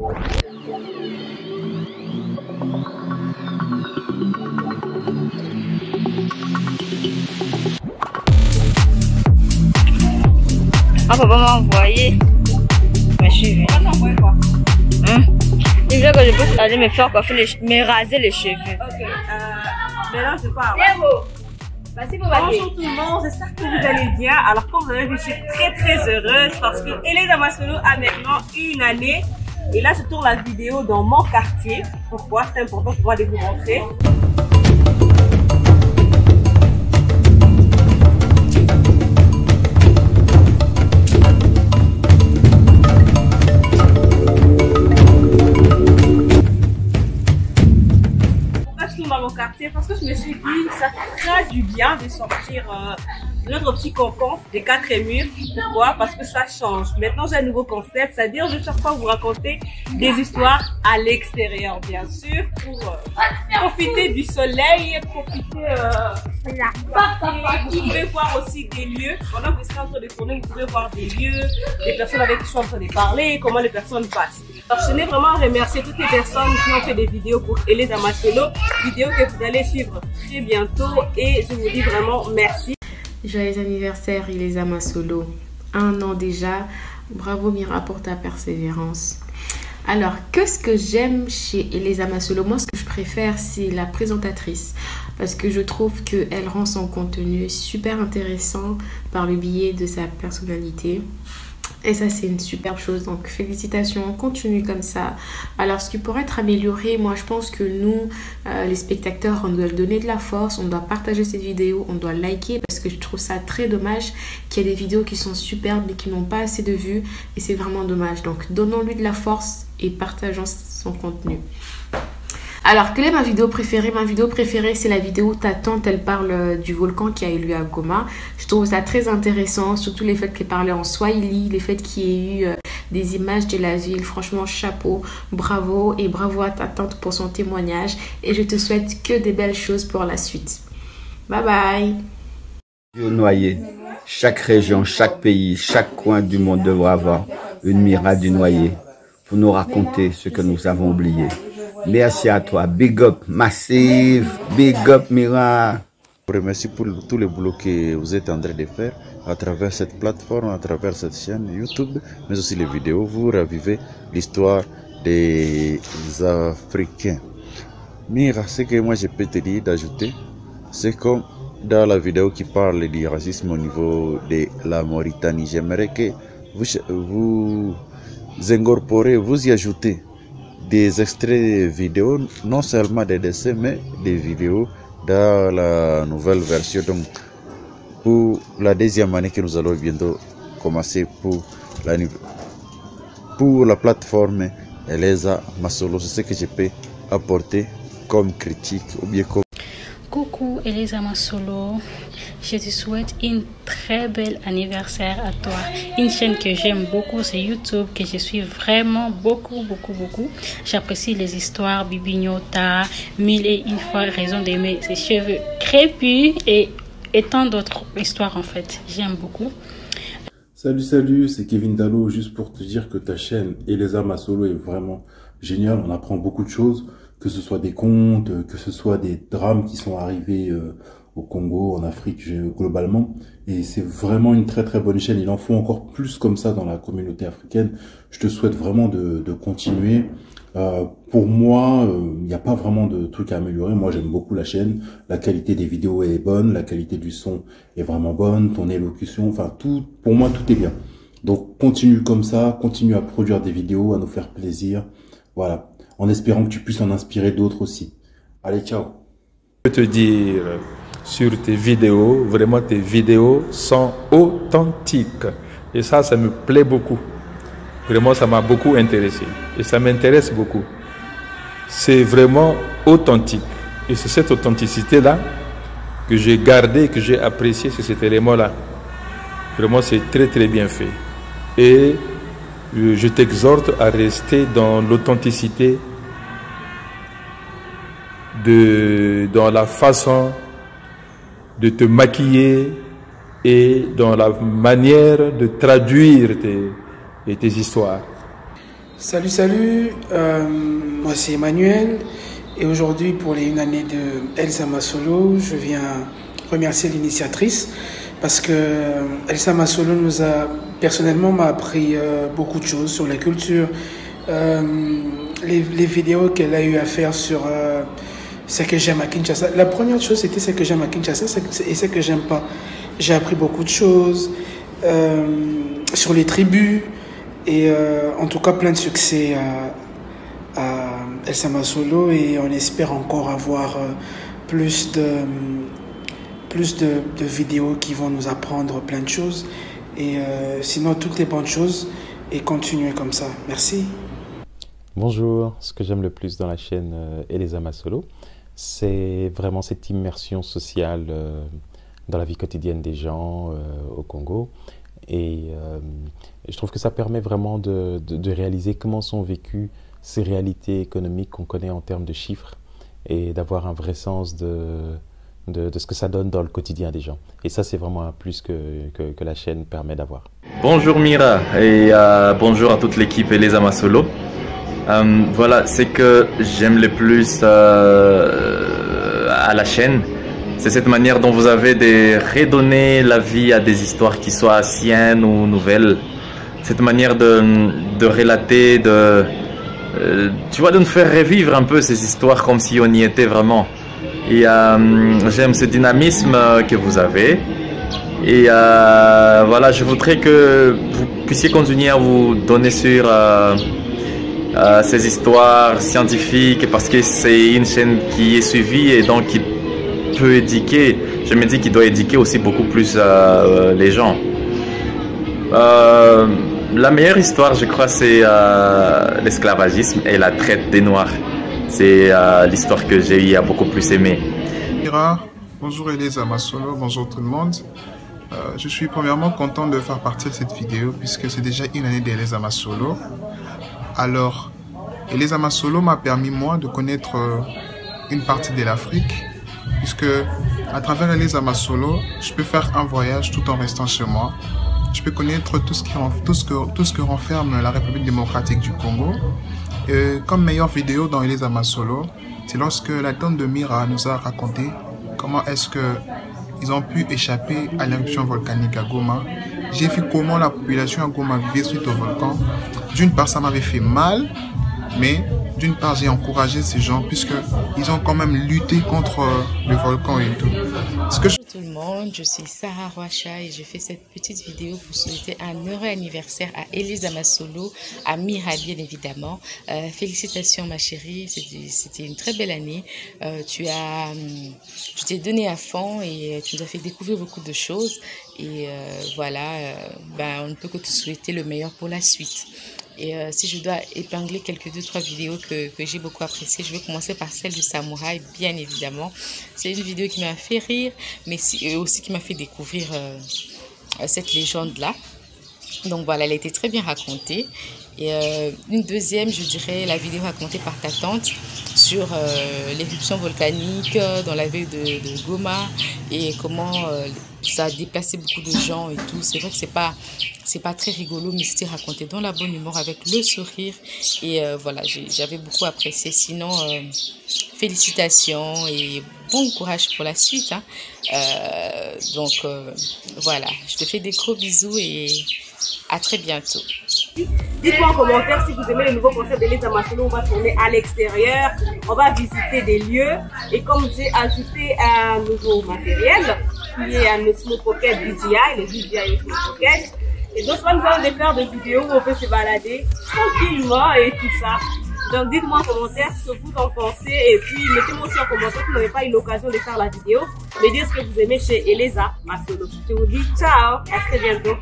Ah, papa m'a envoyé mes cheveux. On va t'envoyer quoi? Il veut que je puisse aller me faire coiffer, me raser les cheveux. Ok, maintenant je pars. Bonjour tout le monde, j'espère que vous allez bien. Alors comme vous avez vu, je suis très heureuse parce que Elisa Masolo a maintenant 1 année. Et là je tourne la vidéo dans mon quartier. Pourquoi? C'est important pour moi de vous montrer. Dans mon quartier parce que je me suis dit ça fera du bien de sortir de notre petit cocon des 4 murs. Pourquoi? Parce que ça change. Maintenant j'ai un nouveau concept, c'est-à-dire je vais chaque fois vous raconter des histoires à l'extérieur, bien sûr, pour profiter du soleil, profiter vous pouvez voir aussi des lieux. Pendant que vous êtes en train de tourner, vous pouvez voir des lieux, des personnes avec qui je suis en train de parler, comment les personnes passent. Alors, je tenais vraiment à remercier toutes les personnes qui ont fait des vidéos pour Elisa Masolo, vidéos que vous allez suivre très bientôt et je vous dis vraiment merci. Joyeux anniversaire Elisa Masolo, 1 an déjà, bravo Mira pour ta persévérance. Alors, qu'est-ce que j'aime chez Elisa Masolo? Moi, ce que je préfère, c'est la présentatrice. Parce que je trouve qu'elle rend son contenu super intéressant par le biais de sa personnalité. Et ça, c'est une superbe chose. Donc, félicitations, continue comme ça. Alors, ce qui pourrait être amélioré, moi, je pense que nous, les spectateurs, on doit donner de la force, on doit partager cette vidéo, on doit liker parce que je trouve ça très dommage qu'il y ait des vidéos qui sont superbes mais qui n'ont pas assez de vues et c'est vraiment dommage. Donc, donnons-lui de la force et partageons son contenu. Alors, quelle est ma vidéo préférée? Ma vidéo préférée, c'est la vidéo où ta tante, elle parle du volcan qui a eu lieu à Goma. Je trouve ça très intéressant, surtout les faits qu'elle parlait en Swahili, les faits qu'il y ait eu des images de la ville. Franchement, chapeau, bravo et bravo à ta tante pour son témoignage. Et je te souhaite que des belles choses pour la suite. Bye bye. Noyer. Chaque région, chaque pays, chaque coin du monde devra avoir une Mira du Noyer pour nous raconter ce que nous avons oublié. Merci à toi. Big up, Massive. Big up, Mira. Je vous remercie pour tout le boulot que vous êtes en train de faire à travers cette plateforme, à travers cette chaîne YouTube, mais aussi les vidéos. Vous ravivez l'histoire des Africains. Mira, ce que moi je peux te dire d'ajouter, c'est comme dans la vidéo qui parle du racisme au niveau de la Mauritanie. J'aimerais que vous incorporez, vous y ajoutez des extraits vidéo, non seulement des dessins, mais des vidéos dans la nouvelle version. Donc, pour la 2e année que nous allons bientôt commencer pour la plateforme Elisa Masolo, c'est ce que je peux apporter comme critique ou bien comme... Coucou Elisa Masolo, je te souhaite une très belle anniversaire à toi. Une chaîne que j'aime beaucoup, c'est YouTube, que je suis vraiment beaucoup. J'apprécie les histoires, Bibignota, 1001 fois raison d'aimer ses cheveux crépus et tant d'autres histoires en fait. J'aime beaucoup. Salut, c'est Kevin Dallo, juste pour te dire que ta chaîne Elisa Masolo est vraiment géniale. On apprend beaucoup de choses, que ce soit des contes, que ce soit des drames qui sont arrivés au Congo, en Afrique globalement. Et c'est vraiment une très bonne chaîne. Il en faut encore plus comme ça dans la communauté africaine. Je te souhaite vraiment de continuer. Pour moi, il n'y a pas vraiment de trucs à améliorer. Moi, j'aime beaucoup la chaîne. La qualité des vidéos est bonne, la qualité du son est vraiment bonne, ton élocution, enfin tout. Pour moi, tout est bien. Donc, continue comme ça, continue à produire des vidéos, à nous faire plaisir. Voilà. En espérant que tu puisses en inspirer d'autres aussi. Allez, ciao. Je peux te dire sur tes vidéos, vraiment tes vidéos sont authentiques. Et ça me plaît beaucoup. Vraiment, ça m'a beaucoup intéressé. Et ça m'intéresse beaucoup. C'est vraiment authentique. Et c'est cette authenticité-là que j'ai gardée, que j'ai appréciée, c'est cet élément-là. Vraiment, c'est très bien fait. Et je t'exhorte à rester dans l'authenticité, dans la façon de te maquiller et dans la manière de traduire tes histoires. Salut, moi c'est Emmanuel et aujourd'hui pour les 1 année de Elsa Masolo, je viens remercier l'initiatrice parce que Elsa Masolo personnellement m'a appris beaucoup de choses sur la culture, les vidéos qu'elle a eu à faire sur ce que j'aime à Kinshasa. La première chose c'était ce que j'aime à Kinshasa et ce que j'aime pas. J'ai appris beaucoup de choses sur les tribus et en tout cas plein de succès à Elsa Masolo et on espère encore avoir plus de vidéos qui vont nous apprendre plein de choses et sinon toutes les bonnes choses et continuer comme ça. Merci. Bonjour, ce que j'aime le plus dans la chaîne Elsa Masolo, c'est vraiment cette immersion sociale dans la vie quotidienne des gens au Congo. Et je trouve que ça permet vraiment de réaliser comment sont vécues ces réalités économiques qu'on connaît en termes de chiffres et d'avoir un vrai sens de ce que ça donne dans le quotidien des gens. Et ça, c'est vraiment un plus que la chaîne permet d'avoir. Bonjour Mira et bonjour à toute l'équipe Elsa Masolo. Voilà, c'est que j'aime le plus à la chaîne. C'est cette manière dont vous avez de redonner la vie à des histoires qui soient anciennes ou nouvelles. Cette manière de relater, tu vois, de nous faire revivre un peu ces histoires comme si on y était vraiment. Et j'aime ce dynamisme que vous avez. Et voilà, je voudrais que vous puissiez continuer à vous donner sur ces histoires scientifiques parce que c'est une chaîne qui est suivie et donc qui peut éduquer. Je me dis qu'il doit éduquer aussi beaucoup plus les gens. La meilleure histoire, je crois, c'est l'esclavagisme et la traite des Noirs. C'est l'histoire que j'ai beaucoup plus aimée. Bonjour Elsa Masolo, bonjour tout le monde. Je suis premièrement content de faire partie de cette vidéo puisque c'est déjà 1 année d'Elsa Masolo. Alors, Elsa Masolo m'a permis moi de connaître une partie de l'Afrique puisque à travers Elsa Masolo, je peux faire un voyage tout en restant chez moi. Je peux connaître tout ce que renferme la République démocratique du Congo. Et comme meilleure vidéo dans Elsa Masolo, c'est lorsque la tante de Mira nous a raconté comment est-ce qu'ils ont pu échapper à l'éruption volcanique à Goma. J'ai vu comment la population à Goma vivait suite au volcan. D'une part, ça m'avait fait mal, mais d'une part, j'ai encouragé ces gens puisqu'ils ont quand même lutté contre le volcan et tout. Bonjour tout le monde, je suis Sarah Roacha et je fais cette petite vidéo pour souhaiter un heureux anniversaire à Elsa Masolo, à Mira bien évidemment. Félicitations ma chérie, c'était une très belle année. Tu t'es donné à fond et tu nous as fait découvrir beaucoup de choses. Et voilà, on ne peut que te souhaiter le meilleur pour la suite. Et si je dois épingler quelques 2-3 vidéos que j'ai beaucoup appréciées, je vais commencer par celle du samouraï, bien évidemment. C'est une vidéo qui m'a fait rire, mais aussi qui m'a fait découvrir cette légende-là. Donc voilà, elle a été très bien racontée. Et une deuxième, je dirais, la vidéo racontée par ta tante sur l'éruption volcanique dans la ville de Goma et comment ça a déplacé beaucoup de gens et tout. C'est vrai que c'est pas très rigolo, mais c'était raconté dans la bonne humeur avec le sourire. Et voilà, j'avais beaucoup apprécié. Sinon, félicitations et bon courage pour la suite. Hein. Donc voilà, je te fais des gros bisous et à très bientôt. Dites-moi en commentaire si vous aimez le nouveau concept d'Elsa Masolo. On va tourner à l'extérieur, on va visiter des lieux. Et comme j'ai ajouté un nouveau matériel, qui est un Osmo Pocket DJI, le DJI Osmo Pocket. Et donc, nous allons faire des vidéos où on peut se balader tranquillement et tout ça. Donc, dites-moi en commentaire ce que vous en pensez. Et puis, mettez-moi aussi en commentaire si vous n'avez pas eu l'occasion de faire la vidéo. Me dire ce que vous aimez chez Elsa Masolo. Je vous dis ciao, à très bientôt.